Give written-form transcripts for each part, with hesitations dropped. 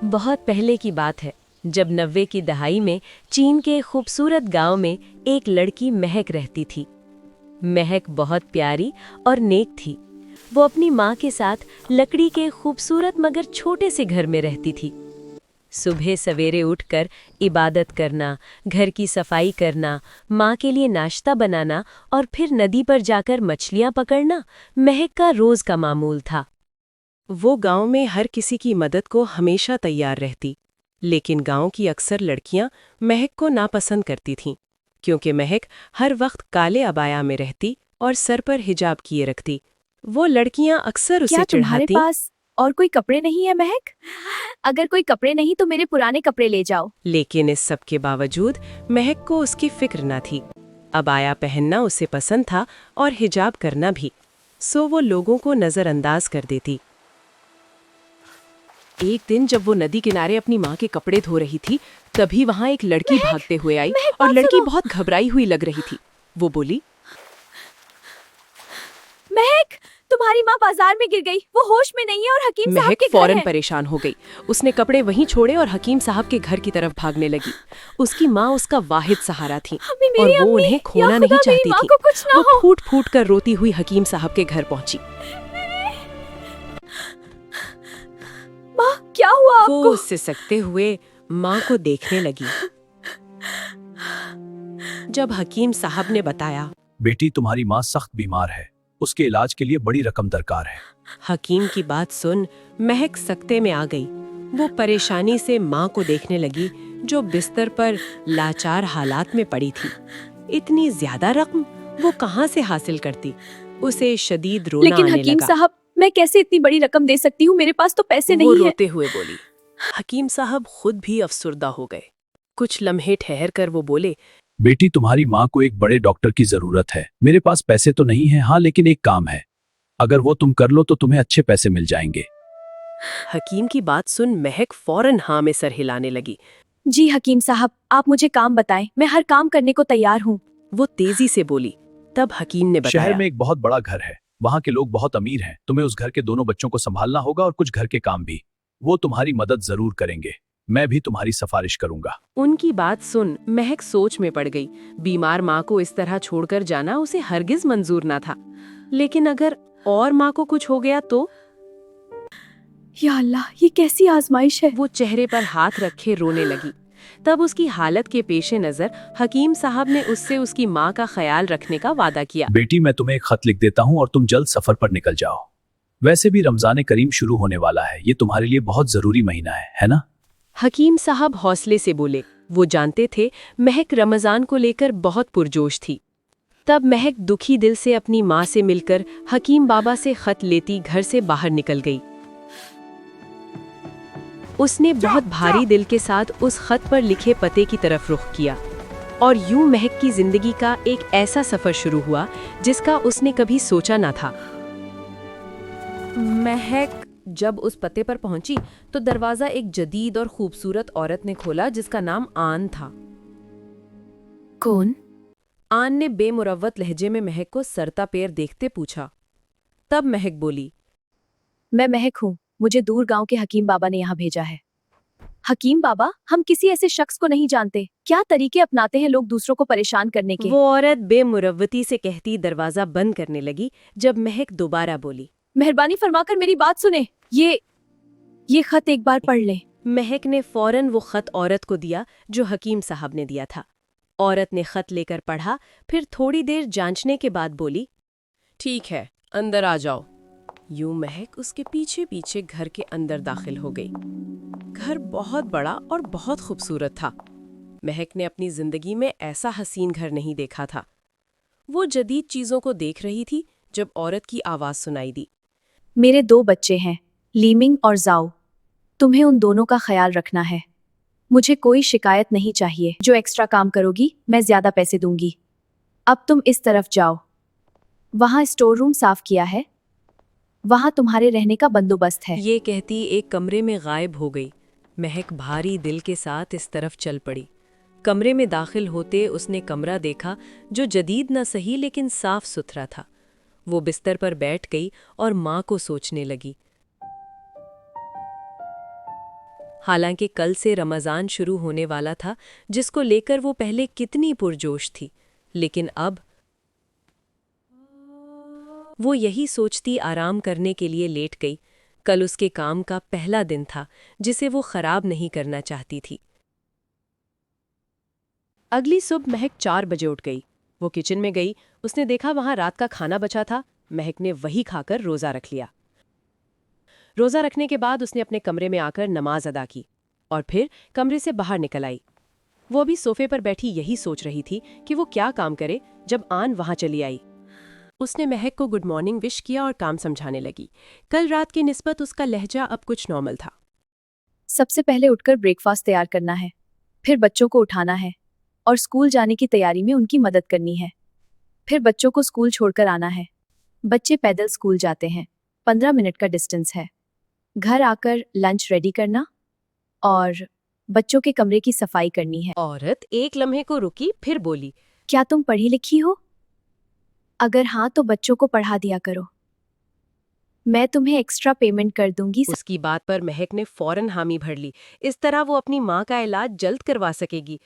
बहुत पहले की बात है, जब 90 की दहाई में चीन के खूबसूरत गांव में एक लड़की महक रहती थी। महक बहुत प्यारी और नेक थी। वो अपनी माँ के साथ लकड़ी के खूबसूरत मगर छोटे से घर में रहती थी। सुबह सवेरे उठकर इबादत करना, घर की सफाई करना, माँ के लिए नाश्ता बनाना और फिर नदी पर जाकर मछलियाँ पकड़ना महक का रोज का मामूल था। वो गांव में हर किसी की मदद को हमेशा तैयार रहती, लेकिन गांव की अक्सर लड़कियां महक को नापसंद करती थीं, क्योंकि महक हर वक्त काले अबाया में रहती और सर पर हिजाब किए रखती। वो लड़कियां अक्सर उसे क्या तुम्हारे चिढ़ाती, पास और कोई कपड़े नहीं है महक? अगर कोई कपड़े नहीं तो मेरे पुराने कपड़े ले जाओ। लेकिन इस सब के बावजूद महक को उसकी फिक्र न थी। अबाया पहनना उसे पसंद था और हिजाब करना भी, सो वो लोगों को नज़रअंदाज कर देती। एक दिन जब वो नदी किनारे अपनी माँ के कपड़े धो रही थी, तभी वहां एक लड़की भागते हुए आई और लड़की बहुत घबराई हुई लग रही थी। वो बोली, महक, तुम्हारी माँ बाजार में गिर गई, वो होश में नहीं है और हकीम साहब महक के घर फौरन है। परेशान हो गई। उसने कपड़े वहीं छोड़े और हकीम साहब के घर की तरफ भागने लगी। उसकी माँ उसका वाहिद सहारा थी मेरी और वो अम्मी, उन्हें या खोना खुदा, नहीं मेरी चाहती माँ थी। को कुछ ना वो हो। फूट फूट कर रोती हुई हकीम साहब के घर पहुंची। माँ, क्या हुआ वो आपको? उससे सकते हुए माँ को देखने लगी। जब हकीम साहब ने बताया, बेटी तुम्हारी माँ सख्त बीमार है, उसके इलाज के लिए बड़ी रकम दरकार है। हकीम की बात सुन महक सकते में आ गई। वो परेशानी से माँ को देखने लगी, जो बिस्तर पर लाचार हालात में पड़ी थी। इतनी ज्यादा रकम वो कहाँ से हासिल करती? उसे शदीद रोना लेकिन आने हकीम लगा। साहब, मैं कैसे इतनी बड़ी रकम दे सकती हूँ? मेरे पास तो पैसे वो नहीं है। रोते हुए बोली। हकीम साहब खुद भी अफसुर्दा हो गए। कुछ लम्हे ठहर कर वो बोले, बेटी तुम्हारी माँ को एक बड़े डॉक्टर की जरूरत है। मेरे पास पैसे तो नहीं है, हाँ, लेकिन एक काम है, अगर वो तुम कर लो तो तुम्हें अच्छे पैसे मिल जाएंगे। हकीम की बात सुन महक फौरन हाँ में सर हिलाने लगी। जी हकीम साहब, आप मुझे काम बताएं, मैं हर काम करने को तैयार हूँ। वो तेजी से बोली। तब हकीम ने शहर बताया, में एक बहुत बड़ा घर है, वहाँ के लोग बहुत अमीर हैं। तुम्हें उस घर के दोनों बच्चों को संभालना होगा और कुछ घर के काम भी। वो तुम्हारी मदद जरूर करेंगे। मैं भी तुम्हारी सिफारिश करूंगा। उनकी बात सुन महक सोच में पड़ गई। बीमार माँ को इस तरह छोड़कर जाना उसे हरगिज मंजूर ना था। लेकिन अगर और माँ को कुछ हो गया तो? या अल्लाह, ये कैसी आजमाइश है? वो चेहरे पर हाथ रखे रोने लगी। तब उसकी हालत के पेशे नजर हकीम साहब ने उससे उसकी माँ का ख्याल रखने का वादा किया। बेटी मैं तुम्हें एक खत लिख देता हूँ और तुम जल्द सफर पर निकल जाओ। वैसे भी रमजान करीम शुरू होने वाला है, ये तुम्हारे लिए बहुत जरूरी महीना है ना? हकीम साहब हौसले से बोले। वो जानते थे महक रमजान को लेकर बहुत पुरजोश थी। तब महक दुखी दिल से अपनी माँ से मिलकर हकीम बाबा से खत लेती घर से बाहर निकल गई। उसने बहुत भारी दिल के साथ उस खत पर लिखे पते की तरफ रुख किया और यूं महक की जिंदगी का एक ऐसा सफर शुरू हुआ जिसका उसने कभी सोचा ना था। महक जब उस पते पर पहुंची तो दरवाजा एक जदीद और खूबसूरत औरत ने खोला जिसका नाम आन था। कौन? आन ने बेमुरव्वत लहजे में महक को सरता पैर देखते पूछा। तब महक बोली, मैं महक हूँ, मुझे दूर गांव के हकीम बाबा ने यहाँ भेजा है। हकीम बाबा, हम किसी ऐसे शख्स को नहीं जानते। क्या तरीके अपनाते हैं लोग दूसरों को परेशान करने के? वो औरत बेमुरव्वती से कहती दरवाजा बंद करने लगी। जब महक दोबारा बोली, मेहरबानी फरमाकर मेरी बात सुने। ये खत एक बार पढ़ ले। महक ने फौरन वो खत औरत को दिया जो हकीम साहब ने दिया था। औरत ने खत लेकर पढ़ा, फिर थोड़ी देर जांचने के बाद बोली, ठीक है, अंदर आ जाओ। यूं महक उसके पीछे पीछे घर के अंदर दाखिल हो गई। घर बहुत बड़ा और बहुत खूबसूरत था। महक ने अपनी जिंदगी में ऐसा हसीन घर नहीं देखा था। वो जदीद चीजों को देख रही थी जब औरत की आवाज सुनाई दी। मेरे 2 बच्चे हैं, लीमिंग और जाओ। तुम्हें उन दोनों का ख्याल रखना है। मुझे कोई शिकायत नहीं चाहिए। जो एक्स्ट्रा काम करोगी, मैं ज्यादा पैसे दूंगी। अब तुम इस तरफ जाओ। वहाँ स्टोर रूम साफ किया है। वहाँ तुम्हारे रहने का बंदोबस्त है। ये कहती एक कमरे में गायब हो गई। महक भारी दिल के साथ इस तरफ चल पड़ी। कमरे में दाखिल होते उसने कमरा देखा जो जदीद न सही लेकिन साफ सुथरा था। वो बिस्तर पर बैठ गई और माँ को सोचने लगी। हालांकि कल से रमज़ान शुरू होने वाला था, जिसको लेकर वो पहले कितनी पुरजोश थी, लेकिन अब वो यही सोचती आराम करने के लिए लेट गई। कल उसके काम का पहला दिन था, जिसे वो खराब नहीं करना चाहती थी। अगली सुबह महक 4 बजे उठ गई। वो किचन में गई, उसने देखा वहां रात का खाना बचा था। महक ने वही खाकर रोज़ा रख लिया। रोज़ा रखने के बाद उसने अपने कमरे में आकर नमाज अदा की और फिर कमरे से बाहर निकल आई। वो अभी सोफे पर बैठी यही सोच रही थी कि वो क्या काम करे जब आन वहां चली आई। उसने महक को गुड मॉर्निंग विश किया और काम समझाने लगी। कल रात की निस्बत उसका लहजा अब कुछ नॉर्मल था। सबसे पहले उठकर ब्रेकफास्ट तैयार करना है, फिर बच्चों को उठाना है और स्कूल जाने की तैयारी में उनकी मदद करनी है। फिर बच्चों को स्कूल छोड़कर आना है। बच्चे पैदल स्कूल जाते हैं, 15 मिनट का डिस्टेंस है। घर आकर लंच रेडी करना और बच्चों के कमरे की सफाई करनी है। औरत एक लम्हे को रुकी, फिर बोली, क्या तुम पढ़ी लिखी हो? अगर हाँ तो बच्चों को पढ़ा दिया करो, मैं तुम्हें एक्स्ट्रा पेमेंट कर दूंगी। उसकी बात पर महक ने फौरन हामी भर ली। इस तरह वो अपनी माँ का इलाज जल्द करवा सकेगी।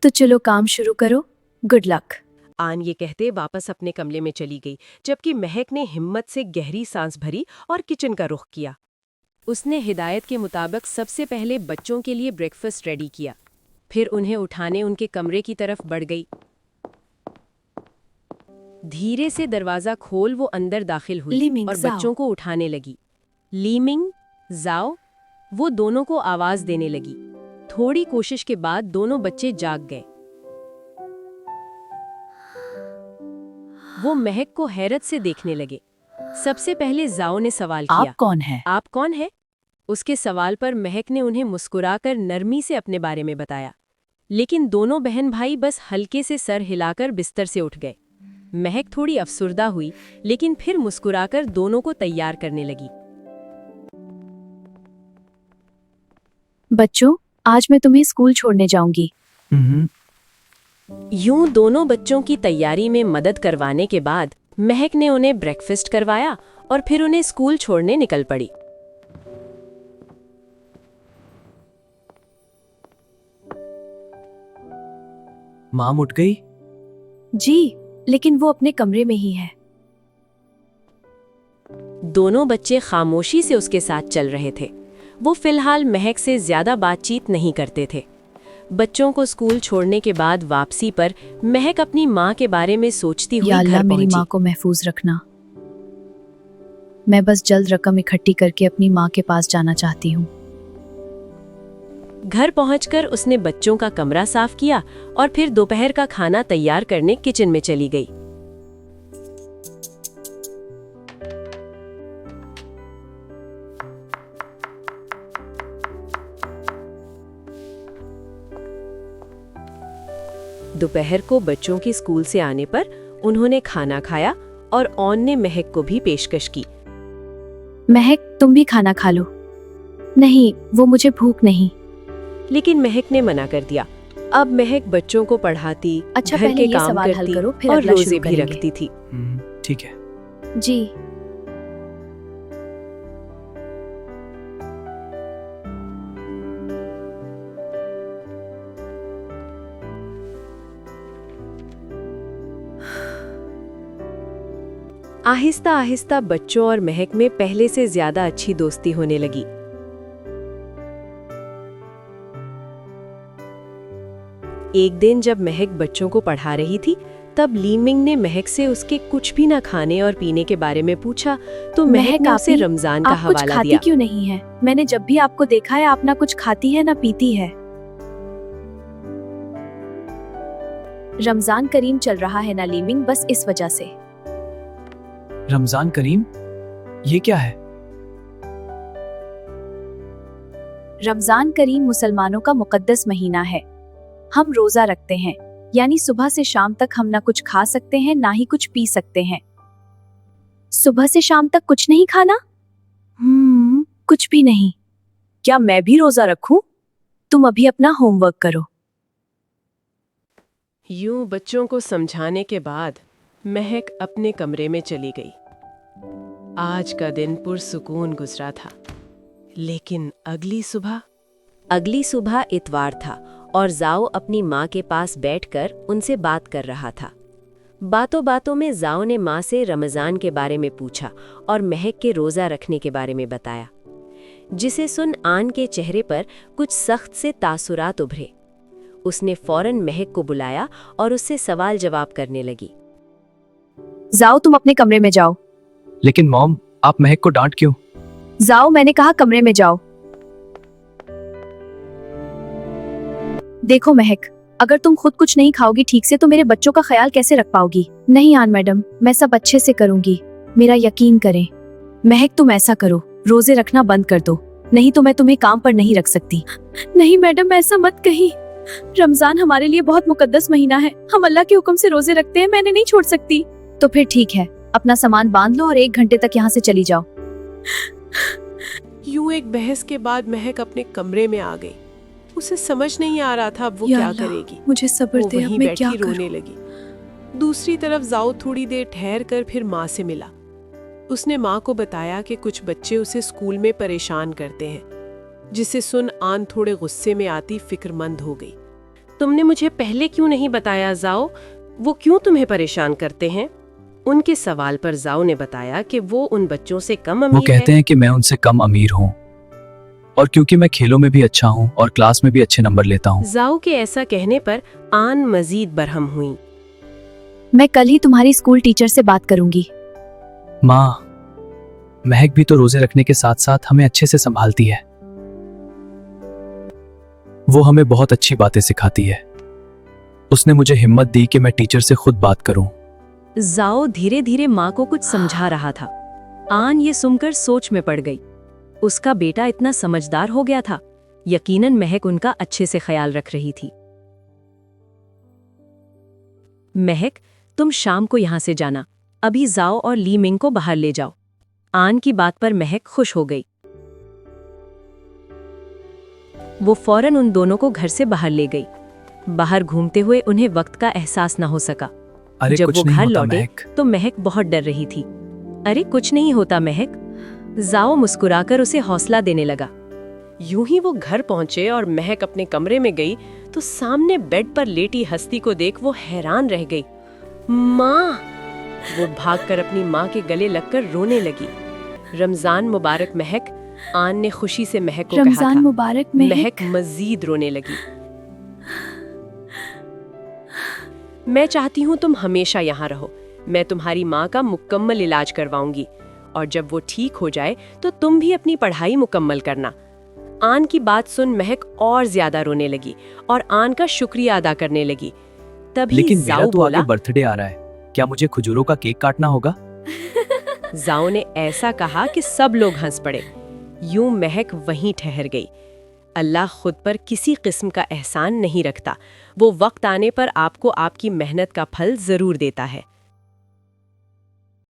तो चलो काम शुरू करो, गुड लक। आन ये कहते वापस अपने कमरे में चली गई, जबकि महक ने हिम्मत से गहरी सांस भरी और किचन का रुख किया। उसने हिदायत के मुताबिक सबसे पहले बच्चों के लिए ब्रेकफास्ट रेडी किया, फिर उन्हें उठाने उनके कमरे की तरफ बढ़ गई। धीरे से दरवाजा खोल वो अंदर दाखिल हुई लीमिंग और जाओ। बच्चों को उठाने लगी। लीमिंग जाओ, वो दोनों को आवाज देने लगी। थोड़ी कोशिश के बाद दोनों बच्चे जाग गए। वो महक को हैरत से देखने लगे। सबसे पहले जाओ ने सवाल किया, आप कौन हैं? आप कौन है? उसके सवाल पर महक ने उन्हें मुस्कुराकर नरमी से अपने बारे में बताया, लेकिन दोनों बहन भाई बस हल्के से सर हिलाकर बिस्तर से उठ गए। महक थोड़ी अफसुर्दा हुई, लेकिन फिर मुस्कुराकर दोनों को तैयार करने लगी। बच्चों, आज मैं तुम्हें स्कूल छोड़ने जाऊंगी। यूं दोनों बच्चों की तैयारी में मदद करवाने के बाद महक ने उन्हें ब्रेकफास्ट करवाया और फिर उन्हें स्कूल छोड़ने निकल पड़ी। माम उठ गई? जी, लेकिन वो अपने कमरे में ही है। दोनों बच्चे खामोशी से उसके साथ चल रहे थे। वो फिलहाल महक से ज्यादा बातचीत नहीं करते थे। बच्चों को स्कूल छोड़ने के बाद वापसी पर महक अपनी माँ के बारे में सोचती हुई या अल्लाह, घर मेरी पहुंची। माँ को महफूज रखना। मैं बस जल्द रकम इकट्ठी करके अपनी माँ के पास जाना चाहती हूँ। घर पहुंचकर उसने बच्चों का कमरा साफ किया और फिर दोपहर का खाना तैयार करने किचन में चली गई। दोपहर को बच्चों के स्कूल से आने पर उन्होंने खाना खाया और ऑन ने महक को भी पेशकश की। महक, तुम भी खाना खा लो। नहीं, वो मुझे भूख नहीं। लेकिन महक ने मना कर दिया। अब महक बच्चों को पढ़ाती, अच्छा, घर पहले के ये काम सवाल हल करती करो, फिर और अगला रोजे शुरू भी करेंगे। रखती थी। ठीक है। जी। आहिस्ता आहिस्ता बच्चों और महक में पहले से ज्यादा अच्छी दोस्ती होने लगी। एक दिन जब महक बच्चों को पढ़ा रही थी, तब लीमिंग ने महक से उसके कुछ भी ना खाने और पीने के बारे में पूछा, तो महक ने उसे रमजान का आप कुछ हवाला खाती दिया। क्यों नहीं है? मैंने जब भी आपको देखा है, आप ना कुछ खाती है ना पीती है। रमजान करीम चल रहा है ना लीमिंग, बस इस वजह से। रमजान करीम? ये क्या है? रमजान करीम मुसलमानों का मुकद्दस महीना है। हम रोजा रखते हैं, यानी सुबह से शाम तक हम ना कुछ खा सकते हैं ना ही कुछ पी सकते हैं। सुबह से शाम तक कुछ नहीं खाना? कुछ भी नहीं। क्या मैं भी रोजा रखूं? तुम अभी अपना होमवर्क करो। यूं बच्चों को समझाने के बाद महक अपने कमरे में चली गई। आज का दिन पुरसुकून गुजरा था। लेकिन अगली सुबह इतवार था और जाओ अपनी माँ के पास बैठकर उनसे बात कर रहा था। बातों बातों में जाओ ने माँ से रमज़ान के बारे में पूछा और महक के रोज़ा रखने के बारे में बताया, जिसे सुन आन के चेहरे पर कुछ सख्त से तासुरात उभरे। उसने फौरन महक को बुलाया और उससे सवाल जवाब करने लगी। जाओ, तुम अपने कमरे में जाओ। लेकिन मॉम, आप महक को डांट क्यों? जाओ, मैंने कहा कमरे में जाओ। देखो महक, अगर तुम खुद कुछ नहीं खाओगी ठीक से तो मेरे बच्चों का ख्याल कैसे रख पाओगी? नहीं आन मैडम, मैं सब अच्छे से करूंगी, मेरा यकीन करें। महक, तुम ऐसा करो, रोजे रखना बंद कर दो, नहीं तो मैं तुम्हें काम पर नहीं रख सकती। नहीं मैडम, ऐसा मत कही। रमजान हमारे लिए बहुत मुकद्दस महीना है, हम अल्लाह के हुक्म से रोजे रखते हैं, मैंने नहीं छोड़ सकती। तो फिर ठीक है, अपना सामान बांध लो और 1 घंटे तक यहाँ से चली जाओ। यूं एक बहस के बाद महक अपने कमरे में आ गई। उसे समझ नहीं आ रहा था अब वो या क्या अल्लाह, करेगी। मुझे सब्र वो दे, अब वहीं मैं बैठी क्या रोने करूं? लगी। दूसरी तरफ जाओ थोड़ी देर ठहर कर फिर माँ से मिला। उसने माँ को बताया कि कुछ बच्चे उसे स्कूल में परेशान करते हैं, जिसे सुन आन थोड़े गुस्से में आती फिक्रमंद हो गई। तुमने मुझे पहले क्यों नहीं बताया जाओ, वो क्यों तुम्हें परेशान करते हैं? उनके सवाल पर जाओ ने बताया कि वो उन बच्चों से कम अमीर वो कहते हैं कि मैं उनसे कम अमीर हूँ और क्योंकि मैं खेलों में भी अच्छा हूँ और क्लास में भी अच्छे नंबर लेता हूँ। जाओ के ऐसा कहने पर आन मजीद बरहम हुई। मैं कल ही तुम्हारी स्कूल टीचर से बात करूंगी। माँ, महक भी तो रोजे रखने के साथ साथ हमें अच्छे से संभालती है। वो हमें बहुत अच्छी बातें सिखाती है। उसने मुझे हिम्मत दी कि मैं टीचर से खुद बात करूं। जाओ धीरे धीरे माँ को कुछ समझा रहा था। आन ये सुनकर सोच में पड़ गई। उसका बेटा इतना समझदार हो गया था। यकीनन महक उनका अच्छे से ख्याल रख रही थी। महक, तुम शाम को यहाँ से जाना, अभी जाओ और ली मिंग को बाहर ले जाओ। आन की बात पर महक खुश हो गई। वो फौरन उन दोनों को घर से बाहर ले गई। बाहर घूमते हुए उन्हें वक्त का एहसास न हो सका। अरे जब कुछ वो नहीं घर होता लौटे महक। तो महक बहुत डर रही थी। अरे कुछ नहीं होता महक। जाओ मुस्कुराकर उसे हौसला देने लगा। यूं ही वो घर पहुंचे और महक अपने कमरे में गई तो सामने बेड पर लेटी हस्ती को देख वो हैरान रह गई। माँ! वो भागकर अपनी माँ के गले लगकर रोने लगी। रमजान मुबारक महक, आन ने खुशी से महक को कहा रमजान था। मुबारक महक मजीद रोने लगी। मैं चाहती हूँ तुम हमेशा यहाँ रहो। मैं तुम्हारी माँ का मुकम्मल इलाज करवाऊंगी और जब वो ठीक हो जाए तो तुम भी अपनी पढ़ाई मुकम्मल करना। आन की बात सुन महक और ज्यादा रोने लगी और आन का शुक्रिया अदा करने लगी। तभी लेकिन मेरा जाओ तो बोला। आगे बर्थडे आ रहा है, क्या मुझे खजूरों का केक काटना होगा? जाओ ने ऐसा कहा कि सब लोग हंस पड़े। यूं महक वहीं ठहर गई। अल्लाह खुद पर किसी किस्म का एहसान नहीं रखता। वो वक्त आने पर आपको आपकी मेहनत का फल जरूर देता है।